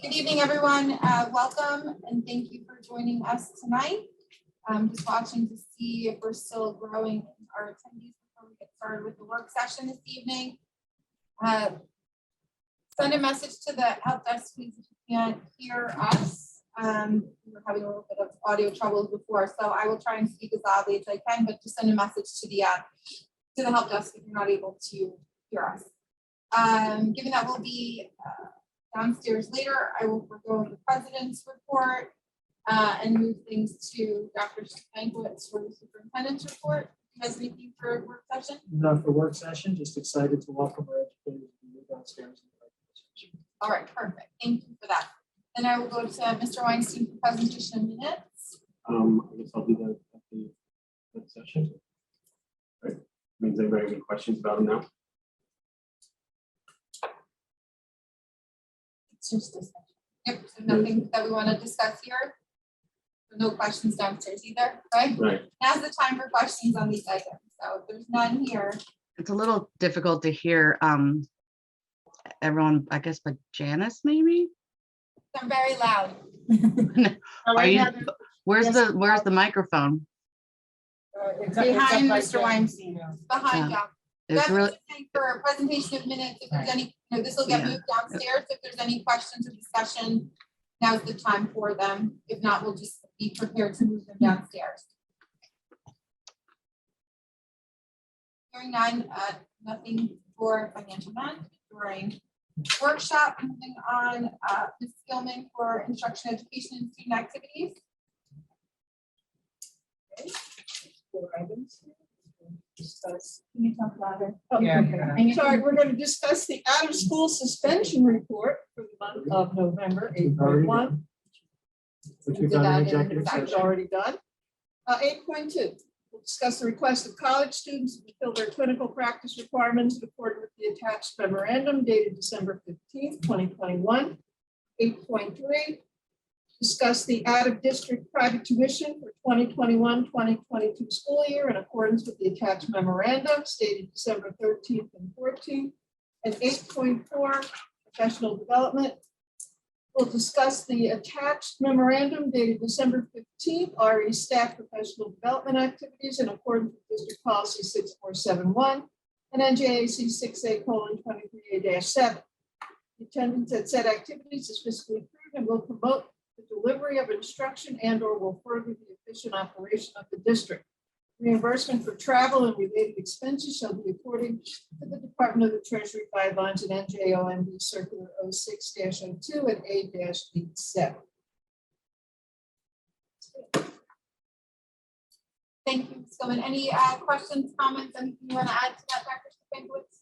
Good evening, everyone. Welcome and thank you for joining us tonight. Just watching to see if we're still growing in our attendees before we get started with the work session this evening. Send a message to the help desk, please, if you can't hear us. We were having a little bit of audio troubles before, so I will try and speak as loudly as I can, but just send a message to the help desk if you're not able to hear us. Given that we'll be downstairs later, I will forego the president's report and move things to Dr. Stankiewicz for the superintendent's report. You guys anything for work session? Not for work session, just excited to welcome our educators to move downstairs. All right, perfect. Thank you for that. Then I will go to Mr. Weinstein for presentation minutes. I guess I'll do that at the next session. Right. Means anybody have any questions about them now? It's just discussion. Yep, so nothing that we want to discuss here. No questions downstairs either, right? Right. Now's the time for questions on these items. So if there's none here. It's a little difficult to hear everyone, I guess, but Janice maybe? I'm very loud. Are you, where's the microphone? Behind Mr. Weinstein. Behind Yeah. John. It's That's really, for a presentation of minutes. If there's any, this will get Yeah. moved downstairs. If there's any questions or discussion, now's the time for them. If not, we'll just be prepared to move them downstairs. Hearing none, nothing for financial management during workshop. Moving on, Ms. Gilman for instruction, education, and student activities. Okay. 4 items. Discuss. Can you talk louder? Yeah. And Sorry, we're going to discuss the out-of-school suspension report for the month of November, 8.1. Which We we've did done that in in executive executive. That's session. already done. 8.2, we'll discuss the request of college students to fulfill their clinical practice requirements in accordance with the attached memorandum dated December 15th, 2021. 8.3, discuss the out-of-district private tuition for 2021-2022 school year in accordance with the attached memorandum stated December 13th and 14th. And 8.4, professional development. We'll discuss the attached memorandum dated December 15th, RE staff professional development activities in accordance with District Policy 6471 and NJAC 6A:23A-7. The attendance at said activities is fiscally approved and will promote the delivery of instruction and/or will further the efficient operation of the district. Reimbursement for travel and related expenses shall be according to the Department of the Treasury guidelines and NJOMB Circular 06-02 and A-87. thank you, Ms. Gilman. Any questions, comments, anything you want to add to that, Dr. Stankiewicz?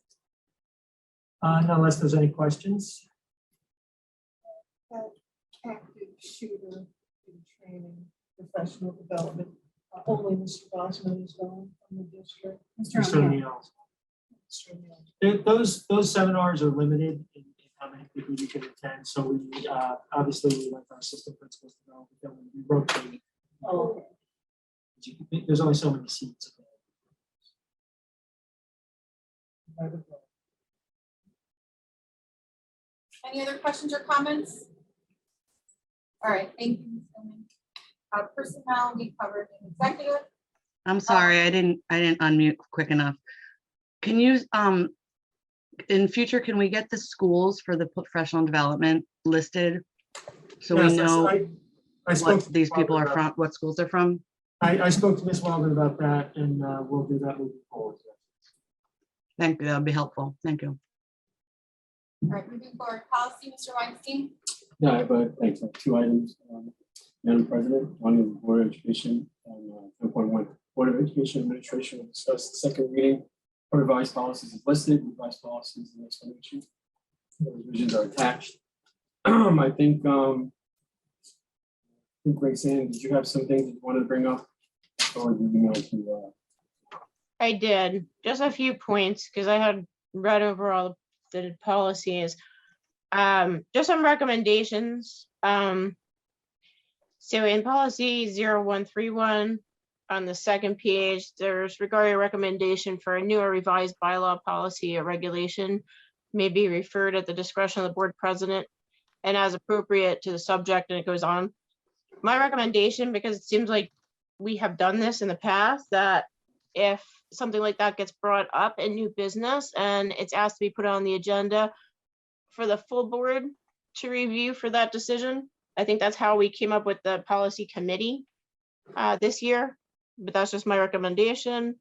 No, unless there's any questions. Active shooter in training, professional development. Only Mr. Bosman is going from the district. Mr. O'Neill. Those seminars are limited in how many people you can attend. So we obviously we like our assistant principals to go, but then we rotate. Oh, okay. There's only so many seats. Any other questions or comments? All right, thank you, Ms. Gilman. Personnel, we covered in executive. I'm sorry, I didn't unmute quick enough. Can you, in future, can we get the schools for the professional development listed? So we Yes, know I spoke what to these people are Robert from, what schools they're from? I spoke to Ms. Waldron about that, and we'll do that moving forward. Thank you, that would be helpful. Thank you. All right, moving forward, policy, Mr. Weinstein. Yeah, I have thanks. I have 2 items, Madam President. One is Board of Education and 10.1 Board of Education Administration will discuss the second reading of revised policies is listed. Revised policies and explanation. The revisions are attached. I think Grace Ann, did you have some things that you wanted to bring up? Or did you know to I did, just a few points, because I had read over all the policies. Just some recommendations. So in policy 0131, on the second page, there's regarding a recommendation for a new or revised bylaw, policy, or regulation may be referred at the discretion of the board president. and as appropriate to the subject, and it goes on. My recommendation, because it seems like we have done this in the past, that if something like that gets brought up in new business and it's asked to be put on the agenda for the full board to review for that decision. I think that's how we came up with the policy committee this year, but that's just my recommendation.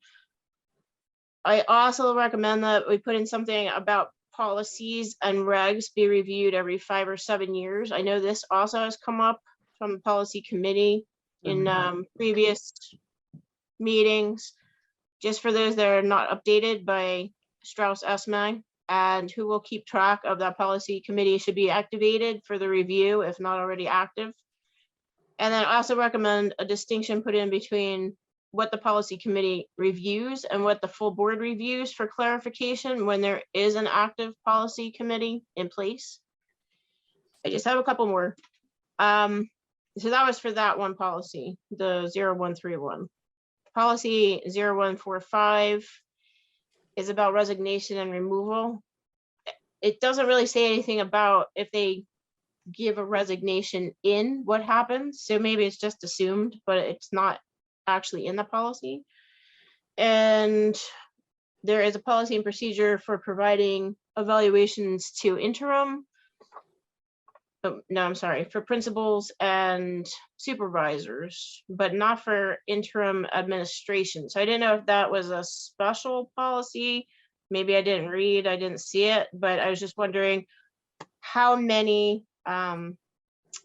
I also recommend that we put in something about policies and regs be reviewed every 5 or 7 years. I know this also has come up from the policy committee in previous meetings, just for those that are not updated by Strauss Esme, and who will keep track of that policy committee should be activated for the review if not already active. And then I also recommend a distinction put in between what the policy committee reviews and what the full board reviews for clarification when there is an active policy committee in place. I just have a couple more. So that was for that one policy, the 0131. Policy 0145 is about resignation and removal. It doesn't really say anything about if they give a resignation in what happens. So maybe it's just assumed, but it's not actually in the policy. And there is a policy and procedure for providing evaluations to interim. No, I'm sorry, for principals and supervisors, but not for interim administration. So I didn't know if that was a special policy. Maybe I didn't read, I didn't see it, but I was just wondering how many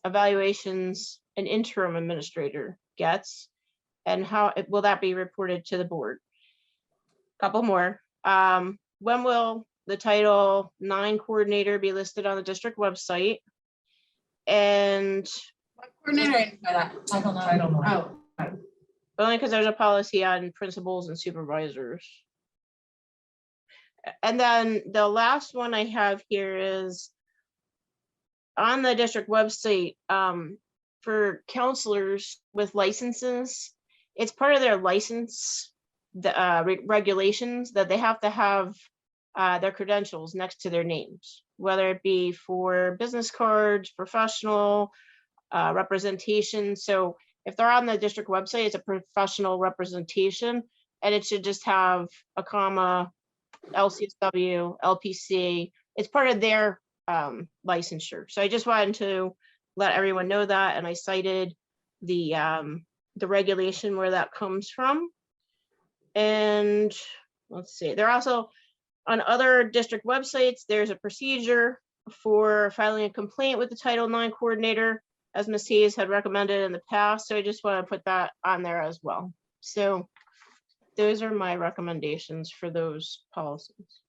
evaluations an interim administrator gets and how will that be reported to the board? Couple more. When will the Title IX coordinator be listed on the district website? And What coordinator is that? I don't know. Title IX. Oh, only because there's a policy on principals and supervisors. And then the last one I have here is on the district website for counselors with licenses. It's part of their license, the regulations that they have to have their credentials next to their names, whether it be for business cards, professional representation. So if they're on the district website, it's a professional representation, and it should just have a comma, LCSW, LPC. It's part of their licensure. So I just wanted to let everyone know that, and I cited the regulation where that comes from. And let's see, they're also on other district websites. There's a procedure for filing a complaint with the Title IX coordinator, as Ms. Hayes had recommended in the past. So I just want to put that on there as well. So those are my recommendations for those policies.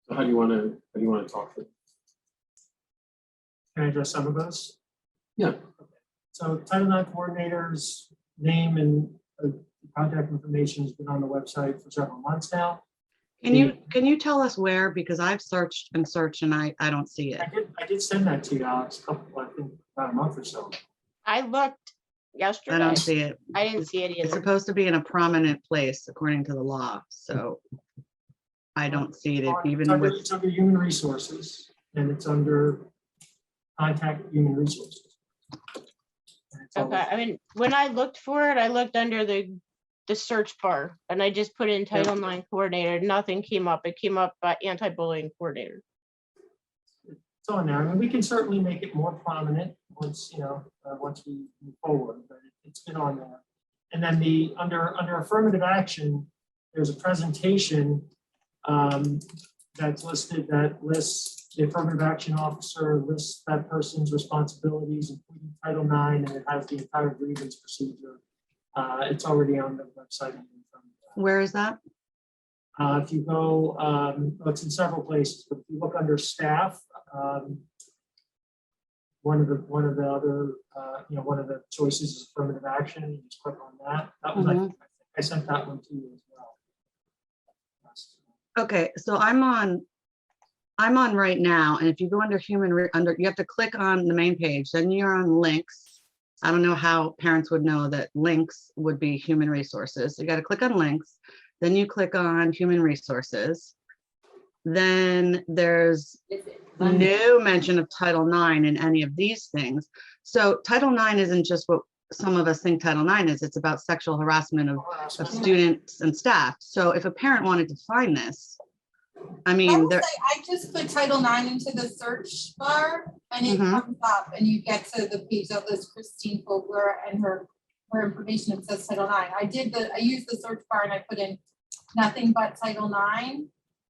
So how do you want to talk to? Can I address some of those? Yeah. So Title IX coordinator's name and contact information has been on the website for several months now. Can you tell us where? Because I've searched and searched and I don't see it. I did send that to you, Alex, I think about a month or so. I looked yesterday. I don't see it. I didn't see it It's either. supposed to be in a prominent place according to the law, so I don't see it It's even under- with, It's under human resources and it's under contact human resources. And it's all- Okay, I mean, when I looked for it, I looked under the search bar and I just put in Title IX coordinator. Nothing came up. It came up by anti-bullying coordinator. It's on there. I mean, we can certainly make it more prominent once, once we move forward, but it's been on there. And then under affirmative action, there's a presentation that's listed that lists the affirmative action officer, lists that person's responsibilities, including Title IX, and it has the entire grievance procedure. It's already on the website. where is that? If you go, it's in several places, but if you look under staff, one of the other, one of the choices is affirmative action. You just click on that. That was, I sent that one to you as well. Okay, so I'm on right now, and if you go under you have to click on the main page, then you're on links. I don't know how parents would know that links would be human resources. You got to click on links, then you click on human resources. then there's no mention of Title IX in any of these things. So Title IX isn't just what some of us think Title IX is, it's about sexual harassment of students and staff. So if a parent wanted to find this, I I mean, will there, say, I just put Title IX into the search bar and it Mhm. comes up and you get to the page that lists Christine Fogler and her information. It says Title IX. I used the search bar and I put in nothing but Title IX.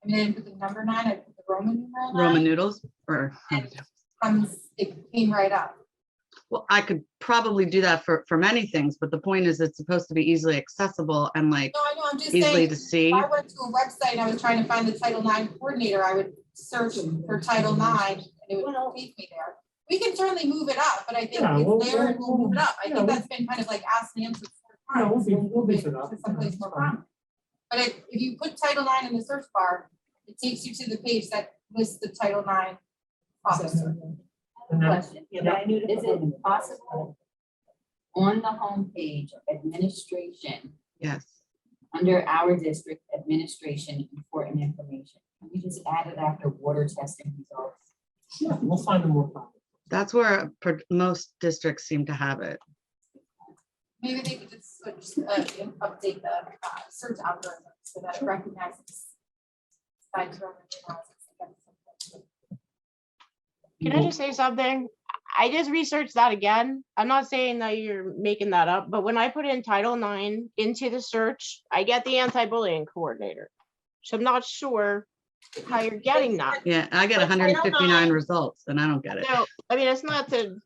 I mean, I didn't put the number 9, I put the Roman numeral 9. Roman noodles or, It came right up. well, I could probably do that for many things, but the point is it's supposed to be easily accessible and like No, I know, I'm just easily saying, to if see. I went to a website and I was trying to find the Title IX coordinator, I would search for Title IX and it would take me there. We can certainly move it up, but I think Yeah, it's there and we'll move it up. I yeah, think we'll- that's been kind of like asked and answered 4 Yeah, times. we'll beef Move it up. to someplace Yeah, more that's fine. prominent. But if you put Title IX in the search bar, it takes you to the page that lists the Title IX officer. And then- Question, is it possible on the homepage of administration, Yes. under our district administration, important information? Can we just add it after water testing results? Yeah, we'll find them more prominent. That's where most districts seem to have it. Maybe they could just switch, update the search algorithm so that it recognizes. sites rather than houses. Can I just say something? I just researched that again. I'm not saying that you're making that up, but when I put in Title IX into the search, I get the anti-bullying coordinator. So I'm not sure how you're getting that. Yeah, I get But Title 159 IX results and I don't get it. So, I mean, it's not to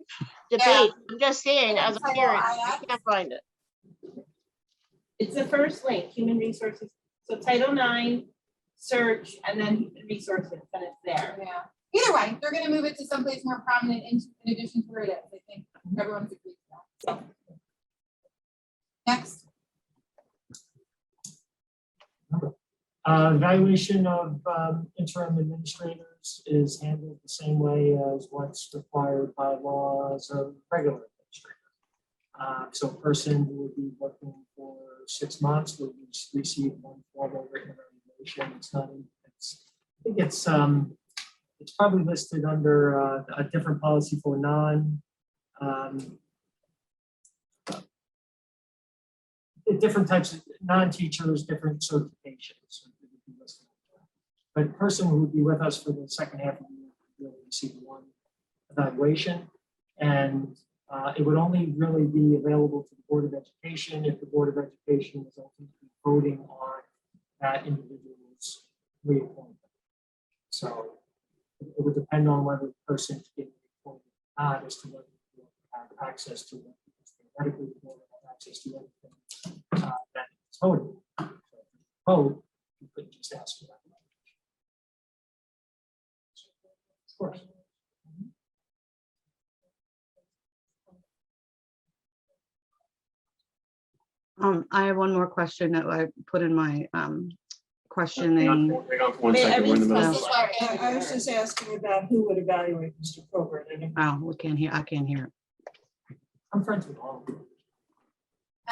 Yeah. debate. I'm just saying, as a Title parent, I IX. can't find it. It's the first link, human resources. So Title IX, search, and then human resources, and it's there. Yeah, either way, they're gonna move it to someplace more prominent in addition to where it is. I think everyone's agreed to that. Next, Evaluation of interim administrators is handled the same way as what's required by laws of regular administrator. So a person who would be working for 6 months would receive one formal written evaluation. I think it's probably listed under a different policy for different types of non-teachers, different certifications. But a person who would be with us for the second half of the year will receive one evaluation. And it would only really be available to the Board of Education if the Board of Education was ultimately voting on that individual's reappointment. So it would depend on whether the person is getting reappointed or not as to whether you have access to it. Because theoretically, the board have access to everything that is voted. So if you vote, you couldn't just ask for that. Of course. I have one more question that I put in my Hang on questioning. for 1 second, we're in the middle. This is why I was just asking about who would evaluate Mr. Colbert. And Oh, we can't hear, I can't hear it. I'm friends with all of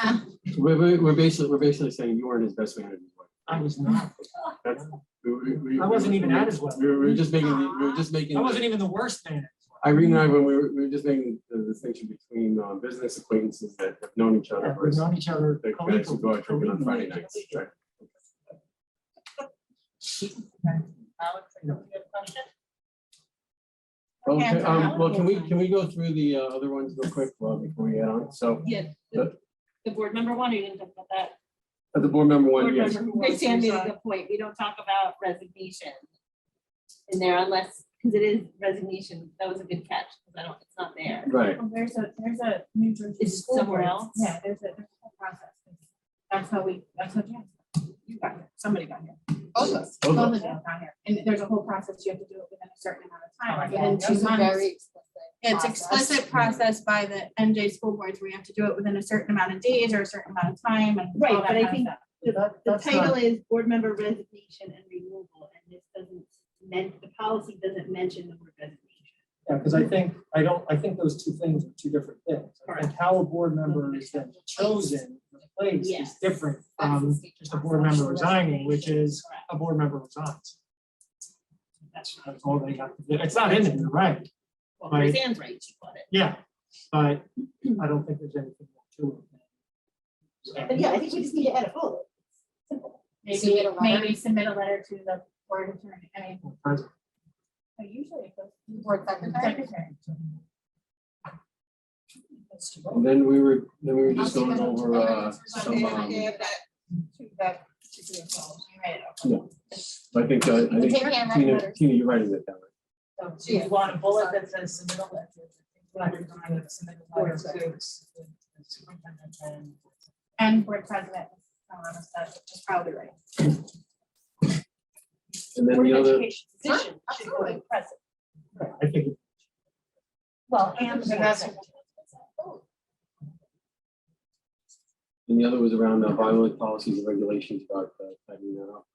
them. We're basically saying you weren't his best man. I was not. That's- I wasn't even at his wedding. We were just making. I wasn't even the worst man. Irene and I, when we were just making the distinction between business acquaintances that have known each other. Yeah, We've known each other. They guys who go out drinking on Friday nights. Right. Alex, you have a question? Okay, well, can we go through the other ones real quick before we get on? So Yeah, the board member one, or you didn't talk about that? the board member one, Board yes. member who wants to Sam made a resign. good point. We don't talk about resignation in there unless, because it is resignation. That was a good catch, because it's not there. Right. There's a New Jersey. It's school somewhere board. else? Yeah, there's a whole process. That's how you got here, somebody got here. both of us. Both of Both us. of them got here. And there's a whole process, you have to do it within a certain amount of time, like Yeah, within 2 those are months. very explicit. It's process. explicit process by the NJ school boards, where you have to do it within a certain amount of days or a certain amount of time and. Right, all that but I kind of think stuff. The That's title not- is board member resignation and removal, and this doesn't, the policy doesn't mention the word resignation. Yeah, because I think those two things are two different things. I think how a board member is then chosen, replaced is Yes. different That's the from state just a board member resigning, which is Correct. a board member resigns. That's all they got to do. It's not in there, right? Well, Right. Roseanne's right, she got it. Yeah, but I don't think there's anything more to it. But yeah, I think we just need to add a bullet. Simple. Submit a letter. Maybe submit a letter to the board attorney, I mean, President. usually it goes to Board secretary. the secretary. And then we were just I'll see going if over some, And add that to that particular policy. I think Take hand writing Tina, letters. Tina, you're writing that down. So do you want a bullet that says submit a letter? Submit a letter to. And board president, that's probably right. And then Board the of other, Education position should go to the president. I think Well, and that's- and the other was around violent policies and regulations about tightening that up.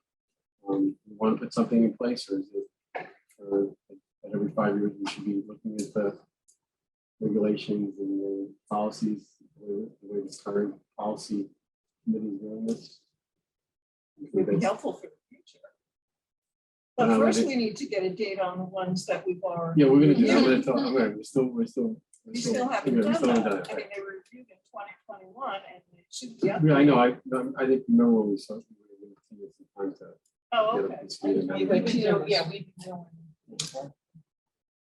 You want to put something in place, or is it that every 5 years we should be looking at the regulations and the policies, the way this current policy committee is doing this? Would be helpful for the future. But first, we need to get a date on the ones that we've already. Yeah, we're gonna do, I'm reviewed. gonna talk, we're still. We still haven't yeah, we done still haven't that. I mean, they were reviewed in 2021 and it should be. Yeah, I know, I think, remember when we started, we were gonna see this in time to Oh, get okay. up to speed. and then- But, you know, yeah, we've been doing,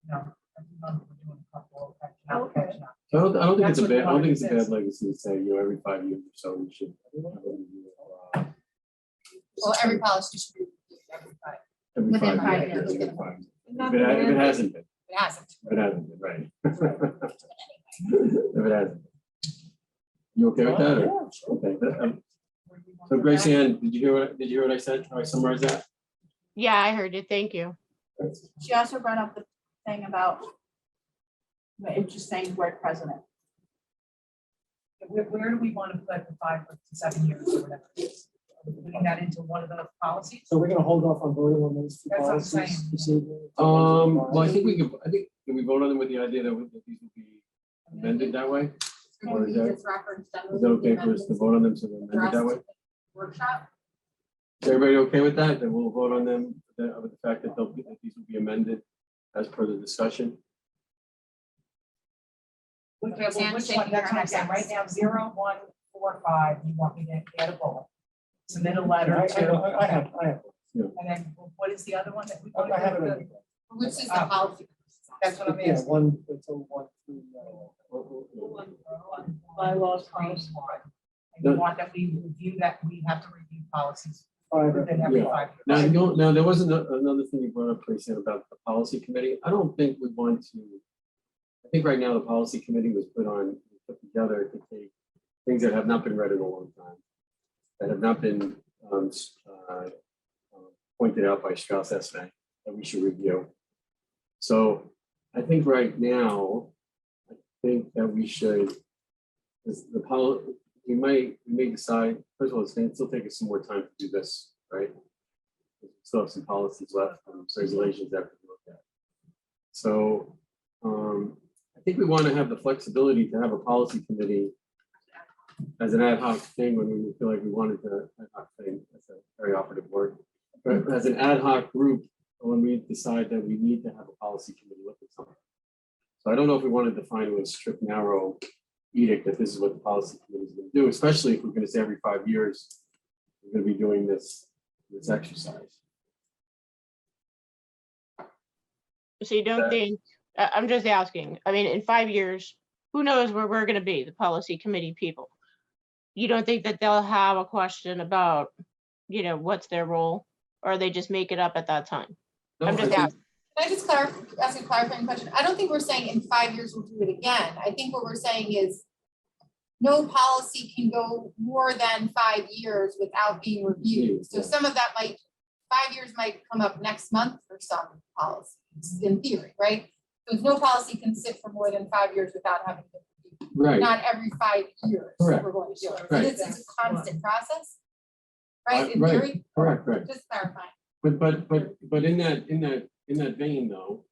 no, every month we're doing a couple of Okay. catching up. So I don't think it's That's a what bad, the I don't think it's a market bad legacy to say, every 5 years or so, we should. have a review, Well, every policy should be reviewed every 5. Every Within 5 5 years. years. Every 5 years. Not If it the hasn't been, It hasn't. if it hasn't been, right. If it hasn't. You okay with that, or? Yeah, sure. Okay, so Grace Ann, did you hear what I said, how I summarized that? Yeah, I heard it. Thank you. She also brought up the thing about, it's just saying board president. Where do we want to put the 5 to 7 years or whatever? Are we putting that into one of the policies? So we're gonna hold off on voting on those two That's what I'm saying. policies this evening? Well, I think can we vote on them with the idea that these will be amended that way? Or is that, It's referenced. is that okay for us to vote on them so they're amended that way? Workshop. Is everybody okay with that? Then we'll vote on them, with the fact that that these will be amended as per the discussion. Okay, well, which one, that's what I'm saying, right now, 0, 1, 4, 5, you want me to add a bullet? Submit a letter to, I have. and then what is the other one that we want I have it. to in do? there. Which is the policy. That's what I'm Yeah, asking. one, until 1 through. Bylaws, Policy. And you want that we review that, we have to review policies Five. within every Yeah. 5 years. Now, there was another thing you brought up, Tracy, about the policy committee. I don't think we want to, I think right now the policy committee was put together to take things that have not been read in a long time, that have not been pointed out by Strauss Esme, that we should review. So I think right now, I think that we should, we may decide, first of all, it's going to still take us some more time to do this, right? We still have some policies left, regulations that we look at. So I think we want to have the flexibility to have a policy committee as an ad hoc thing when we feel like we wanted to, ad hoc thing, that's a very operative word, but as an ad hoc group, when we decide that we need to have a policy committee look at something. So I don't know if we want to define it with a strict, narrow edict that this is what the policy committee is going to do, especially if we're going to say every 5 years, we're going to be doing this exercise. So you don't think, I'm just asking, I mean, in 5 years, who knows where we're gonna be, the policy committee people? You don't think that they'll have a question about, what's their role? Or they just make it up at that time? No, I'm I just think- asking. Can I just ask a clarifying question? I don't think we're saying in 5 years we'll do it again. I think what we're saying is no policy can go more than 5 years without being reviewed. So Yeah. some of that 5 years might come up next month for some policies, in theory, right? So no policy can sit for more than 5 years without having been reviewed. Right, Not every 5 years Correct. we're going to do it. So Right. This is a constant process, right? In Right. theory, correct. just clarifying. But in that vein though,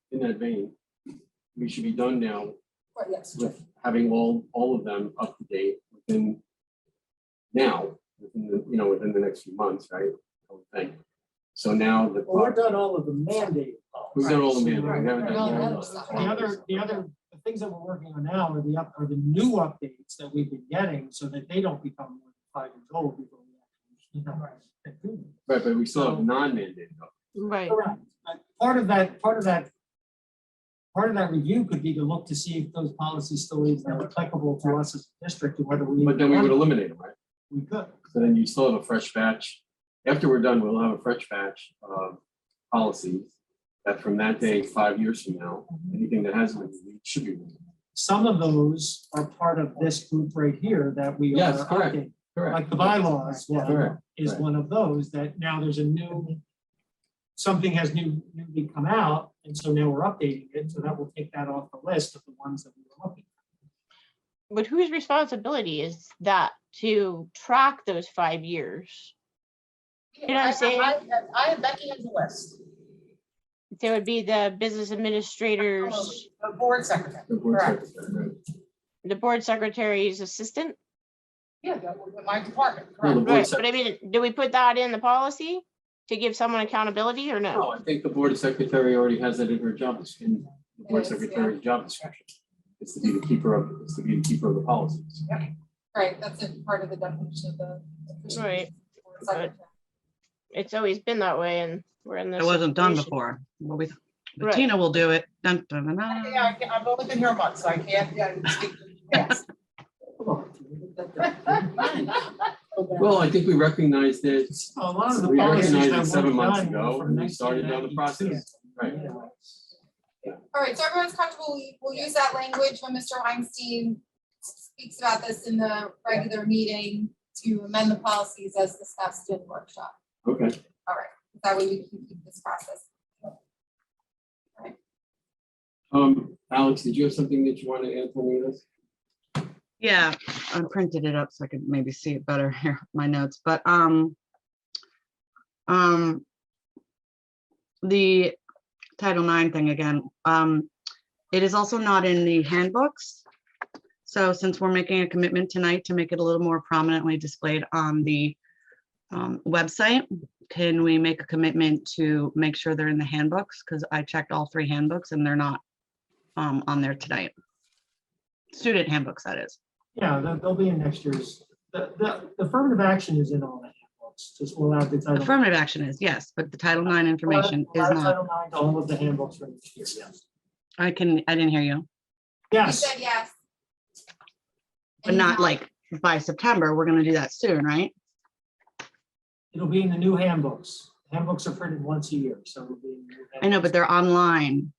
we should be done now Or yes, with having all of them up to date within the next few months, right? I would think. So now the. Well, we're done all of the mandated policies. We've done all the So, mandated, we haven't done All the the other other stuff. The other, the things that we're working on now are the new updates that we've been getting so that they don't become more than 5 years old before we actually, you know. get to them. Right, but we still have non-mandated. Right. Correct. Part of that review could be to look to see if those policies still are applicable to us as a district and whether we. But then we would eliminate them, right? We could. So then you still have a fresh batch. After we're done, we'll have a fresh batch of policies that from that day, 5 years from now, anything that hasn't been reviewed should be reviewed. Some of those are part of this group right here that we are. Yes, correct. updating. Correct. Like the bylaws one Correct, is correct. one of those that now there's a new, something has newly come out, and so now we're updating it, so that will take that off the list of the ones that we were looking at. But whose responsibility is that to track those 5 years? You know what I'm saying? Becky has a list. There would be the business administrators, The board secretary. The board Correct. secretary, right? the board secretary's assistant. Yeah, that was in my department, No, the correct. board Right, but I mean, do we put that in the policy to give someone accountability or No, no? I think the board secretary already has that in her job description, the board It is, yeah. secretary's job description. It's to be the keeper of, the policies. Right, that's a part of the definition of the. official Right. board secretary. It's always been that way and we're in this. It wasn't done situation. before. Well, we, but Right. Tina will do it. Dun, dun, dun, dun. Yeah, I've only been here a month, so I can't speak to the past. Well, I think we recognized it, A lot of the we policies recognized that it 7 weren't months done ago, from and we started down the 1992. process. Right. All right, so everyone's comfortable, we'll use that language when Mr. Weinstein speaks about this in the regular meeting to amend the policies as discussed in workshop. Okay. All right, that way we can keep this process. Alex, did you have something that you want to add to any of this? Yeah, I printed it up so I could maybe see it better here, my notes, but, the Title IX thing again, it is also not in the handbooks. So since we're making a commitment tonight to make it a little more prominently displayed on the website, can we make a commitment to make sure they're in the handbooks? Because I checked all 3 handbooks and they're not on there tonight. Student handbooks, that is. Yeah, they'll be in next year's, the affirmative action is in all the handbooks, just we'll have the title. Affirmative action is, yes, but the Title IX information We'll is add not. Title IX to all of the handbooks for next year, yes. I didn't hear you, You Yes, said yes. but not like by September. We're gonna do that soon, right? it'll be in the new handbooks. Handbooks are printed once a year, so it'll be. in the new I know, handbooks. but they're online.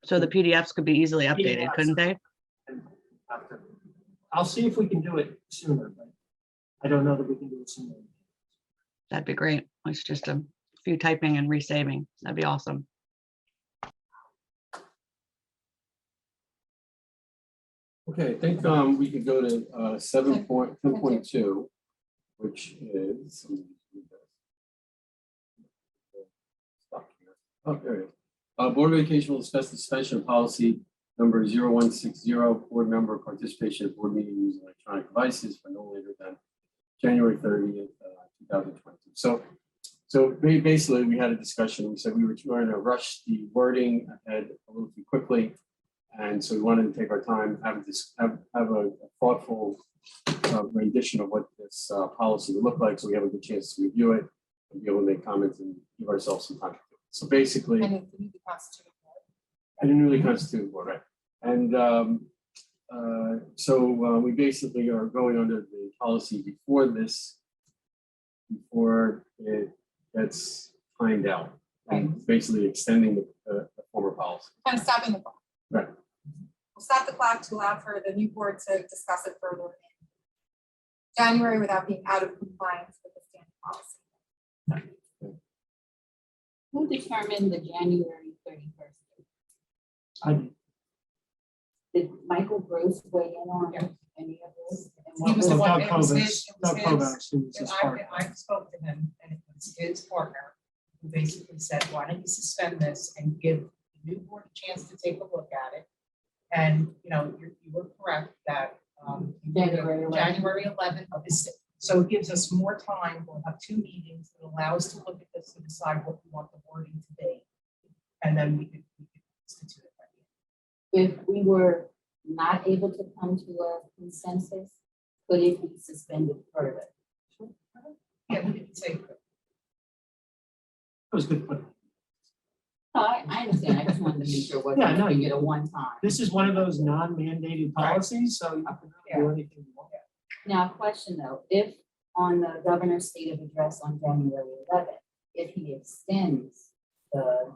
So the PDFs could be easily updated, couldn't they? After. I'll see if we can do it sooner, but I don't know that we can do it sooner. That'd be great. It's just a few typing and resaving. That'd be awesome. Okay, I think we could go to 10.2, which is. Oh, there it is. Board of Education will discuss the suspension of policy number 0160, board member participation at board meeting using electronic devices for no later than January 30th, 2022. So basically, we had a discussion. We said we were trying to rush the wording ahead a little too quickly. And so we wanted to take our time, have a thoughtful rendition of what this policy would look like, so we have a good chance to review it and be able to make comments and give ourselves some time. So basically, And it's the new constituted board. and a newly constituted board, right? And so we basically are going under the policy before it gets timed out, and basically extending the former policy. Kind of stopping the clock. Right. We'll stop the clock to allow for the new board to discuss it further in January without being out of compliance with the standard policy. Who determined the January 31st? I- Did Michael Gross weigh in on any of this? And He what was the was- one- Doug it was his- Kovacs, it was Doug his- Kovacs, who was his And partner. I spoke to him, and it was his partner who basically said, why don't you suspend this and give the new board a chance to take a look at it? And, you were correct that you did January 11th. January 11th of this, So it gives us more time. We'll have 2 meetings that allow us to look at this and decide what we want the wording to be. And then we could institute it. If we were not able to come to a consensus, could it be suspended further? Yeah, we could say, That was good. But No, I understand. I just wanted to make sure what Yeah, no, we get a one time. this is one of those non-mandated policies, so you can really do anything you want. Now, a question though, if on the governor's state of address on January 11th, if he extends the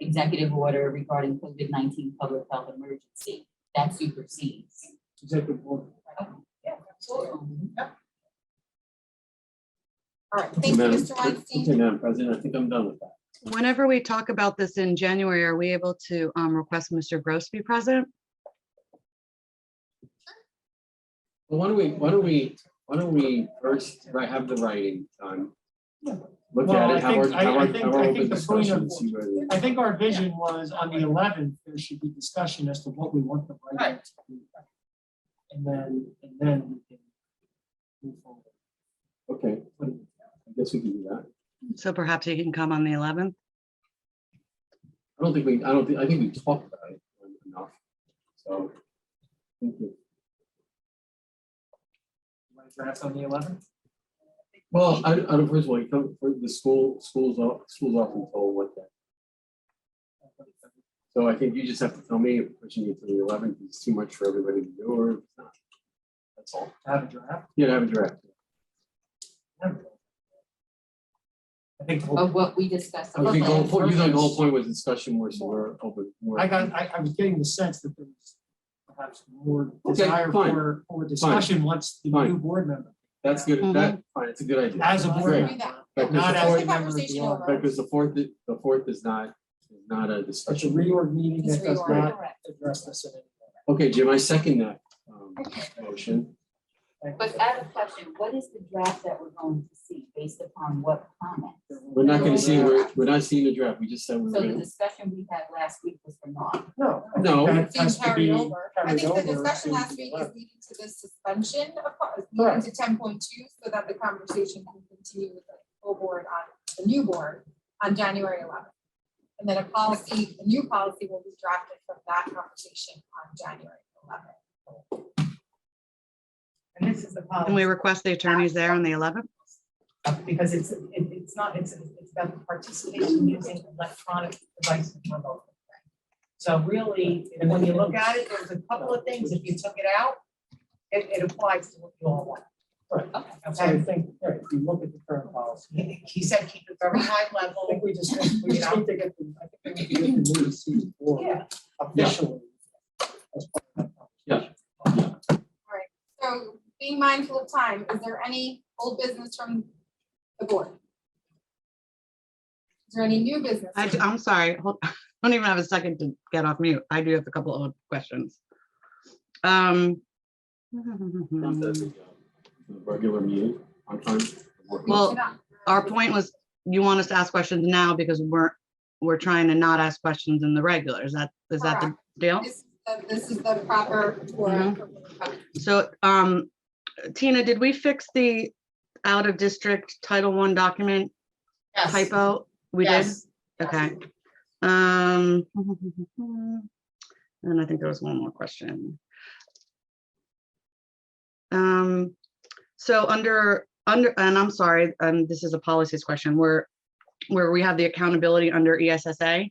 executive order regarding COVID-19 public health emergency, that supersedes. Executive order. yeah, absolutely. All right, thank you, Mr. Weinstein. Okay, Madam President, I think I'm done with that. Whenever we talk about this in January, are we able to request Mr. Gross be present? Well, why don't we first, have the writing done? Look Well, at I it, have think- our, have I our, think- have our I open think the point of- discussion, see where the. I think our vision was on the 11th, there should be discussion as to what we want the writing to be. And then we can move forward. Okay, I guess we can do that. So perhaps he can come on the 11th? I think we talked about it enough. So, thank you. Want to draft on the 11th? Well, I don't, first of all, you come, for the school's off until what day? So I think you just have to tell me if pushing it to the 11th is too much for everybody to do, or if it's not. That's all. Have a draft? Yeah, have a draft. I think, the whole- Of what we discussed. I think the whole point, you think the whole point was discussion more, so we're open. more- I was getting the sense that there was perhaps more Okay, desire fine, for discussion once the fine. new board member. That's good, Mhm. that, fine, it's a good idea. As a board Great. member. Do that. Because Not the as fourth- a member of the Conversation board. over. Because the fourth is not a Such a discussion. reorg meeting It's that does reorg. not Correct. address this in any way. Okay, Jim, I second that motion. But I have a question, what is the draft that we're going to see based upon what comments? We're not gonna see, we're not seeing the draft, we just said we So were the gonna. discussion we had last week was for naught. No. I think No. that It's being has to carried be over. I carried think the over discussion to last the week 11th. is leading to the suspension of, leading Correct. to 10.2, so that the conversation can continue with the full board on the new board on January 11th. And then a new policy will be drafted from that conversation on January 11th. and this is the Can we policy, request the attorneys there on the 11th? because it's about the participation using electronic devices for both. So really, when you look at it, there's a couple of things, if you took it out, it applies to what you all want. Right. So I Okay, think, if you look at the current policy, he said keep it very high I level. think we just need to get the, I think we need to get the new C4 Yeah. officially. as part of that conversation. So being mindful of time, is there any old business from the board? Is there any new business? I'm sorry, I don't even have a second to get off mute. I do have a couple of questions. Not the regular meeting on time. Well, our point was, you want us to ask questions now because we're trying to not ask questions in the regular. Is that the deal? This is the proper forum. So, Tina, did we fix the out of district Title I document typo? We did? Yes. Okay. And I think there was one more question. So under, and I'm sorry, this is a policies question, where we have the accountability under ESSA.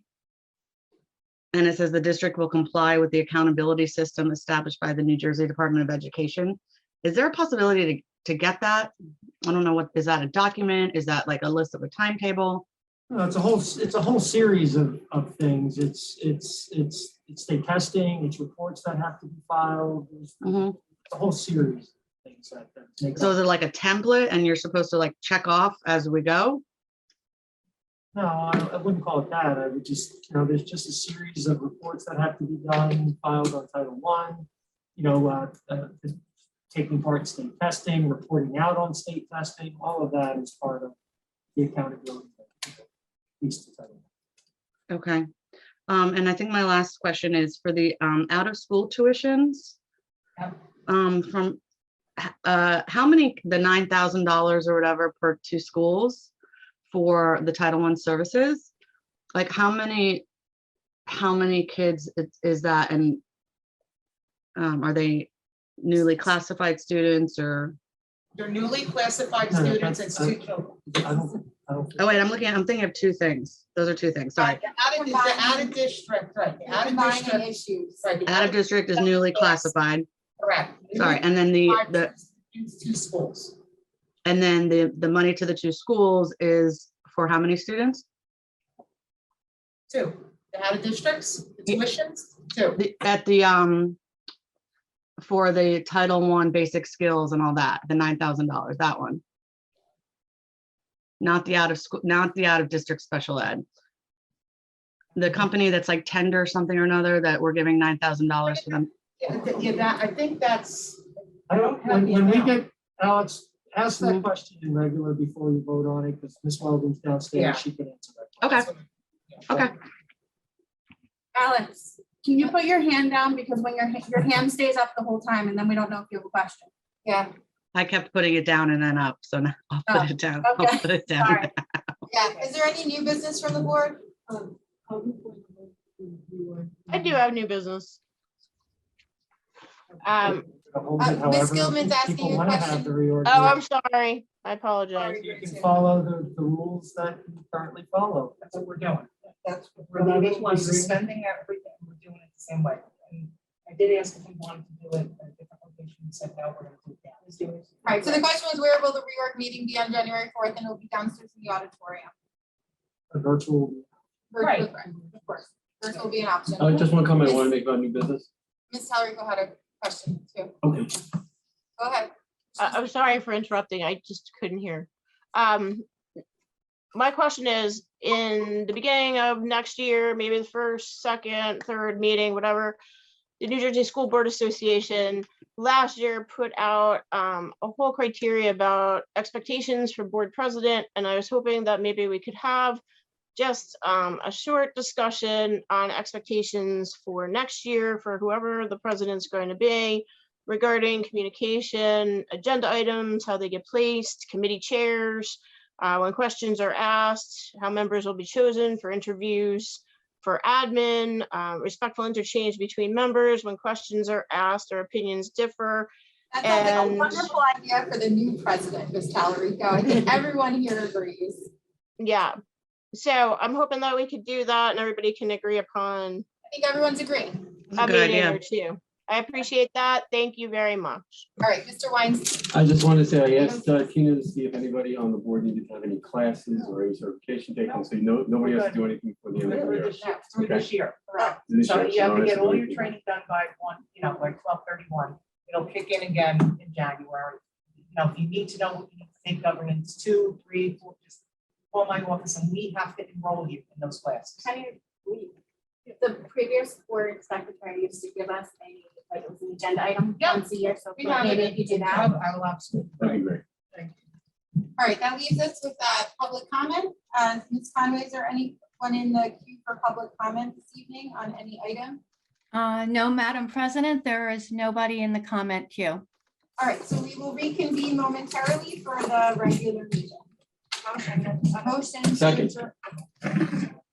And it says the district will comply with the accountability system established by the New Jersey Department of Education. Is there a possibility to get that? I don't know, what, is that a document? Is that like a list of a timetable? No, it's a whole series of things. It's state testing, it's reports that have to be filed. There's Mhm. a whole series of things that make So up. is it like a template and you're supposed to like check off as we go? No, I wouldn't call it that. I would just, there's just a series of reports that have to be done, filed on Title I. Taking part in state testing, reporting out on state testing, all of that is part of the accountability piece to Title I. Okay. And I think my last question is for the out of school tuitions. Yep. From how many, the $9,000 or whatever per two schools for the Title I services? Like how many kids is that, and are they newly classified students or? They're newly classified No, students, that's- it's 2 children. I don't. Oh, wait, I'm thinking of two things. Those are two things, sorry. The out of district, right, the out of Combining district, issues. right. the Out of district is newly classified, Correct. sorry, and then the, Two schools. and then the money to the two schools is for how many students? 2. The out of districts, the tuitions, 2. At the, for the Title I basic skills and all that, the $9,000, that one. Not the out of school, not the out of district special ed. The company that's like Tender something or another that we're giving $9,000 for them. Yeah, that, I think that's, I don't, have the when we amount. get, Alex, ask that Mhm. question in regular before you vote on it, because Ms. Weldon's Yeah. downstairs, she can answer that. Okay, okay. Alex, can you put your hand down, because when your hand stays up the whole time and then we don't know if you have a question. Yeah, I kept putting it down and then up, so now I'll put it down. I'll okay. put it down. Sorry. Yeah, is there any new business from the board? I do have new business. Ms. Ms. Gilman's asking you a question. Oh, I'm sorry. I apologize. Sorry. You can follow the rules that you currently follow. that's what we're doing. That's what We're leaving, we're leaving. suspending everything, we're doing it the same way. And I did ask if we wanted to do it at a different location, and said, no, we're gonna do it down. Let's do it. All right, so the question was, where will the reorg meeting be on January 4th? And it'll be downstairs in the auditorium. A virtual. Right. Virtual, of course. Virtual will be an option. Just one comment I want to make about new business. Ms. Tellerico had a question too. Okay. Go ahead. I'm sorry for interrupting. I just couldn't hear. My question is, in the beginning of next year, maybe the first, second, third meeting, whatever, the New Jersey School Board Association last year put out a whole criteria about expectations for board president, and I was hoping that maybe we could have just a short discussion on expectations for next year for whoever the president's going to be regarding communication, agenda items, how they get placed, committee chairs, when questions are asked, how members will be chosen for interviews, for admin, respectful interchange between members when questions are asked or opinions differ. That sounds like a And- wonderful idea for the new president, Ms. Tellerico. I think everyone here agrees. Yeah, so I'm hoping that we could do that and everybody can agree upon I think everyone's agreeing. a Good meeting idea. or two. I appreciate that. Thank you very much. All right, Mr. Weinstein. I just wanted to say, I asked Tina to see if anybody on the board needed to have any classes or any certification taken, so nobody has to do anything for the end of the year. Through this year. Correct. This So year, you have don't to get do all your anything. training done by 12/31. It'll kick in again in January. If you need to know what you need to take governance 2, 3, 4, just call my office and we have to enroll you in those classes. The previous board secretary used to give us like it was an agenda item Yep. once a year, so We have maybe it. if you do that. I will absolutely. That'd be great. All right, that leaves us with public comment. Ms. Conway, is there anyone in the queue for public comment this evening on any item? No, Madam President, there is nobody in the comment queue. All right, so we will reconvene momentarily for the regular meeting. A motion. Second. to-